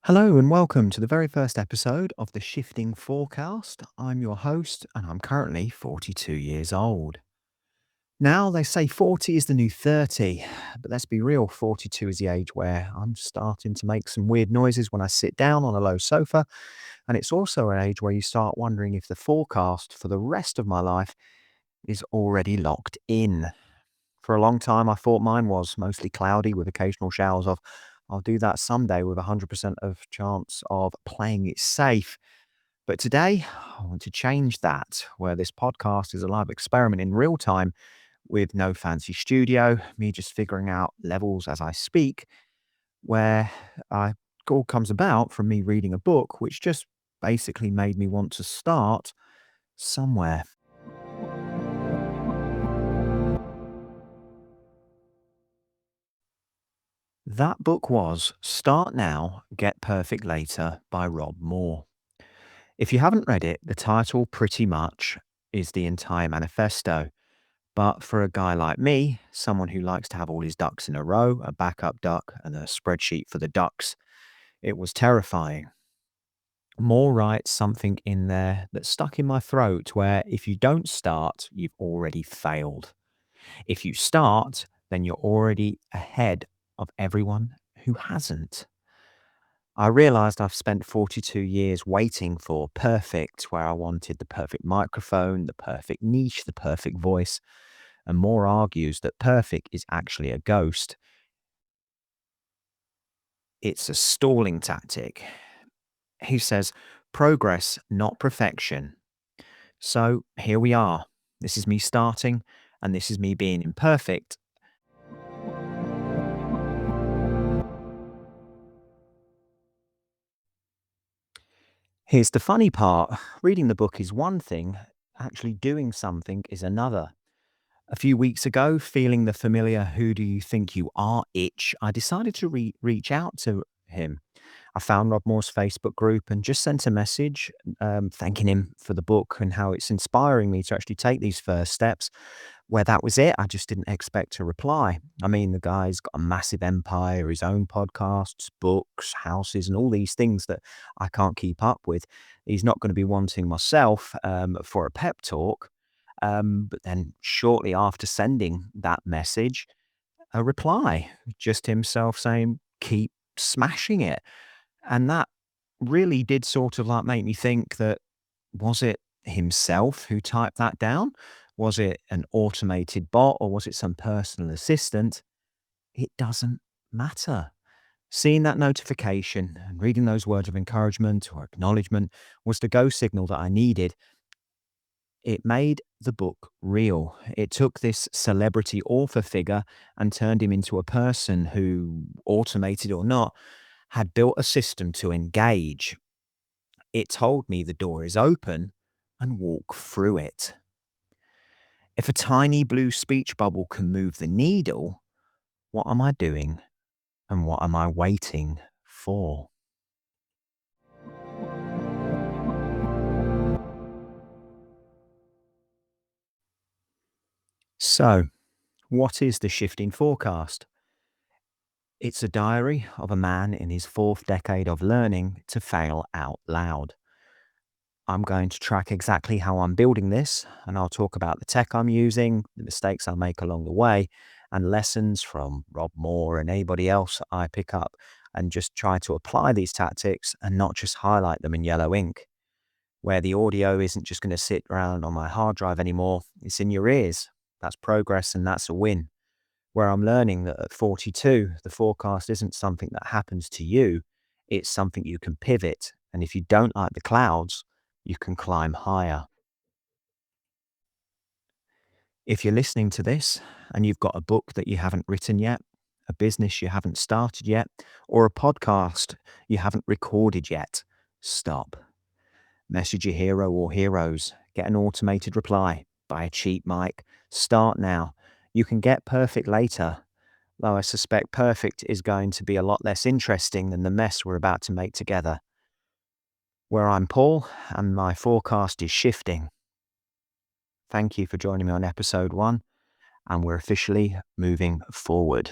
Hello and welcome to the very first episode of the Shifting Forecast. I'm your host and I'm currently 42 years old. Now, they say 40 is the new 30, but let's be real, 42 is the age where I'm starting to make some weird noises when I sit down on a low sofa, and it's also an age where you start wondering if the forecast for the rest of my life is already locked in. For a long time, I thought mine was mostly cloudy with occasional showers of, I'll do that someday with 100% of chance of playing it safe. But today, I want to change that, where this podcast is a live experiment in real time with no fancy studio, me just figuring out levels as I speak, where it all comes about from me reading a book, which just basically made me want to start somewhere. That book was Start Now, Get Perfect Later by Rob Moore. If you haven't read it, the title pretty much is the entire manifesto. But for a guy like me, someone who likes to have all his ducks in a row, a backup duck, and a spreadsheet for the ducks, it was terrifying. Moore writes something in there that stuck in my throat where if you don't start, you've already failed. If you start, then you're already ahead of everyone who hasn't. I realized I've spent 42 years waiting for perfect, where I wanted the perfect microphone, the perfect niche, the perfect voice. And Moore argues that perfect is actually a ghost. It's a stalling tactic. He says, progress, not perfection. So here we are. This is me starting, and this is me being imperfect. Here's the funny part: reading the book is one thing, actually doing something is another. A few weeks ago, feeling the familiar "who do you think you are" itch, I decided to reach out to him. I found Rob Moore's Facebook group and just sent a message thanking him for the book and how it's inspiring me to actually take these first steps. Where that was it, I just didn't expect a reply. I mean, the guy's got a massive empire, his own podcasts, books, houses, and all these things that I can't keep up with. He's not going to be wanting myself for a pep talk. But then, shortly after sending that message, a reply, just himself saying, keep smashing it. And that really did sort of like make me think that, was it himself who typed that down? Was it an automated bot or was it some personal assistant? It doesn't matter. Seeing that notification and reading those words of encouragement or acknowledgement was the go signal that I needed. It made the book real. It took this celebrity author figure and turned him into a person who, automated or not, had built a system to engage. It told me the door is open and walk through it. If a tiny blue speech bubble can move the needle, what am I doing and what am I waiting for? So, what is the shifting forecast? It's a diary of a man in his fourth decade of learning to fail out loud. I'm going to track exactly how I'm building this, and I'll talk about the tech I'm using, the mistakes I make along the way, and lessons from Rob Moore and anybody else I pick up, and just try to apply these tactics and not just highlight them in yellow ink, where the audio isn't just going to sit around on my hard drive anymore, it's in your ears. That's progress and that's a win. Where I'm learning that at 42, the forecast isn't something that happens to you, it's something you can pivot. And if you don't like the clouds, you can climb higher. If you're listening to this and you've got a book that you haven't written yet, a business you haven't started yet, or a podcast you haven't recorded yet, stop. Message your hero or heroes, get an automated reply, buy a cheap mic, start now. You can get perfect later, though I suspect perfect is going to be a lot less interesting than the mess we're about to make together. Where I'm Paul, and my forecast is shifting. Thank you for joining me on episode 1, and we're officially moving forward.